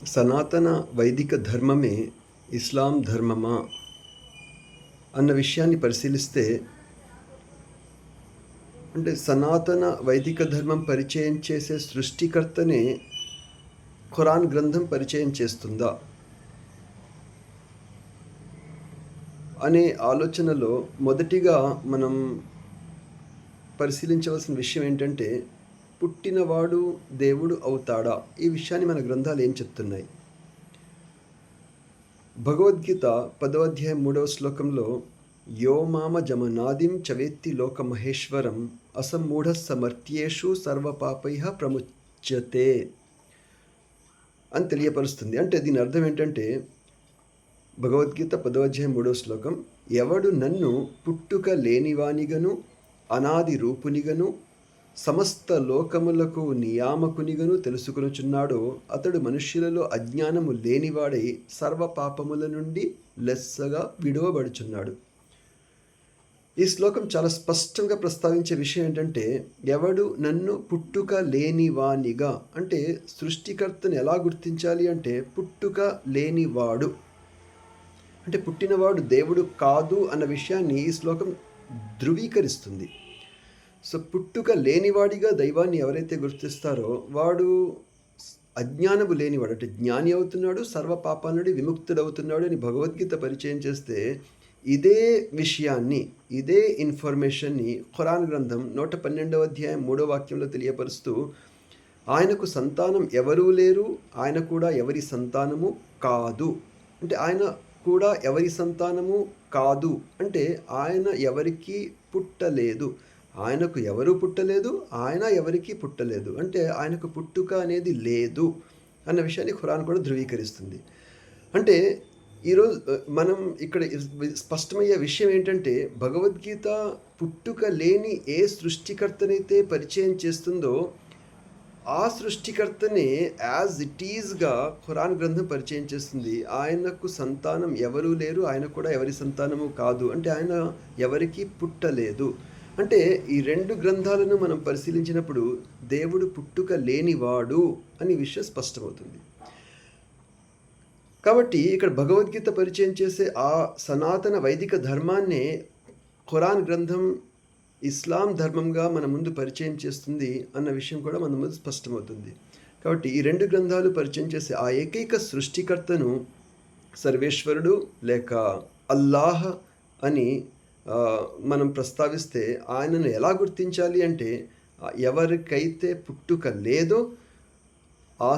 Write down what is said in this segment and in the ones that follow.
సనాతన వైదిక ధర్మమే ఇస్లాం ధర్మమా అన్న విషయాన్ని పరిశీలిస్తే, అంటే సనాతన వైదిక ధర్మం పరిచయం చేసే సృష్టికర్తనే ఖురాన్ గ్రంథం పరిచయం చేస్తుందా అనే ఆలోచనలో మొదటిగా మనం పరిశీలించవలసిన విషయం ఏంటంటే, పుట్టినవాడు దేవుడు అవుతాడా? ఈ విషయాన్ని మన గ్రంథాలు ఏం చెప్తున్నాయి? భగవద్గీత 10వ అధ్యాయం 3వ శ్లోకంలో యో మామ జమనాదిం చవేత్తి లోక మహేశ్వరం అసమూఢ సమర్థ్యేషు సర్వపాపైః ప్రముచ్యతే అని తెలియపరుస్తుంది. అంటే దీని అర్థం ఏంటంటే, భగవద్గీత 10వ అధ్యాయం 3వ శ్లోకం, ఎవడు నన్ను పుట్టుక లేనివానిగను అనాది రూపునిగను సమస్త లోకములకు నియామకునిగను తెలుసుకొనుచున్నాడో అతడు మనుష్యులలో అజ్ఞానము లేనివాడై సర్వ పాపముల నుండి లెస్సగా విడువబడుచున్నాడు. ఈ శ్లోకం చాలా స్పష్టంగా ప్రస్తావించే విషయం ఏంటంటే, ఎవడు నన్ను పుట్టుక లేనివానిగా, అంటే సృష్టికర్తను ఎలా గుర్తించాలి అంటే పుట్టుక లేనివాడు, అంటే పుట్టినవాడు దేవుడు కాదు అన్న విషయాన్ని ఈ శ్లోకం ధృవీకరిస్తుంది. సో పుట్టుక లేనివాడిగా దైవాన్ని ఎవరైతే గుర్తిస్తారో వాడు అజ్ఞానము లేనివాడు, అంటే జ్ఞాని అవుతున్నాడు, సర్వ పాపాల నుండి విముక్తుడవుతున్నాడు అని భగవద్గీత పరిచయం చేస్తే, ఇదే విషయాన్ని, ఇదే ఇన్ఫర్మేషన్ని ఖురాన్ గ్రంథం 112వ అధ్యాయం 3వ వాక్యంలో తెలియపరుస్తూ, ఆయనకు సంతానం ఎవరూ లేరు, ఆయన కూడా ఎవరి సంతానము కాదు, అంటే ఆయన కూడా ఎవరి సంతానము కాదు అంటే ఆయన ఎవరికి పుట్టలేదు, ఆయనకు ఎవరు పుట్టలేదు, ఆయన ఎవరికి పుట్టలేదు, అంటే ఆయనకు పుట్టుక అనేది లేదు అన్న విషయాన్ని ఖురాన్ కూడా ధృవీకరిస్తుంది. అంటే ఈరోజు మనం ఇక్కడ స్పష్టమయ్యే విషయం ఏంటంటే, భగవద్గీత పుట్టుక లేని ఏ సృష్టికర్తనైతే పరిచయం చేస్తుందో ఆ సృష్టికర్తనే యాజ్ ఇట్ ఈజ్గా ఖురాన్ గ్రంథం పరిచయం చేస్తుంది. ఆయనకు సంతానం ఎవరూ లేరు, ఆయన కూడా ఎవరి సంతానము కాదు, అంటే ఆయన ఎవరికి పుట్టలేదు. అంటే ఈ రెండు గ్రంథాలను మనం పరిశీలించినప్పుడు దేవుడు పుట్టుక లేనివాడు అని విషయం స్పష్టమవుతుంది. కాబట్టి ఇక్కడ భగవద్గీత పరిచయం చేసే ఆ సనాతన వైదిక ధర్మాన్నే ఖురాన్ గ్రంథం ఇస్లాం ధర్మంగా మన ముందు పరిచయం చేస్తుంది అన్న విషయం కూడా మన ముందు స్పష్టమవుతుంది. కాబట్టి ఈ రెండు గ్రంథాలు పరిచయం చేసే ఆ ఏకైక సృష్టికర్తను సర్వేశ్వరుడు లేక అల్లాహ్ అని మనం ప్రస్తావిస్తే, ఆయనను ఎలా గుర్తించాలి అంటే, ఎవరికైతే పుట్టుక లేదో ఆ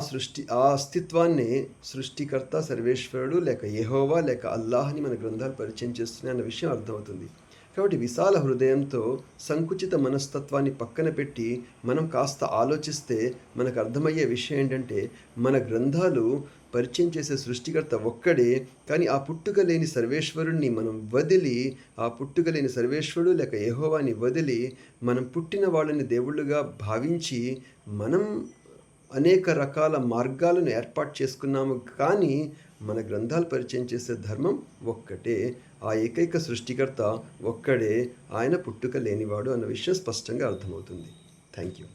అస్తిత్వాన్ని సృష్టికర్త సర్వేశ్వరుడు లేక యెహోవా లేక అల్లాహ్ అని మన గ్రంథాలు పరిచయం చేస్తున్నాయి అన్న విషయం అర్థమవుతుంది. కాబట్టి విశాల హృదయంతో సంకుచిత మనస్తత్వాన్ని పక్కన పెట్టి మనం కాస్త ఆలోచిస్తే మనకు అర్థమయ్యే విషయం ఏంటంటే, మన గ్రంథాలు పరిచయం చేసే సృష్టికర్త ఒక్కడే, కానీ ఆ పుట్టుక లేని సర్వేశ్వరుణ్ణి మనం వదిలి, ఆ పుట్టుక లేని సర్వేశ్వరుడు లేక యెహోవాని వదిలి మనం పుట్టిన వాళ్ళని దేవుళ్ళుగా భావించి మనం అనేక రకాల మార్గాలను ఏర్పాటు చేసుకున్నాము. కానీ మన గ్రంథాలు పరిచయం చేసే ధర్మం ఒక్కటే, ఆ ఏకైక సృష్టికర్త ఒక్కడే, ఆయన పుట్టుక లేనివాడు అన్న విషయం స్పష్టంగా అర్థమవుతుంది. Thank you.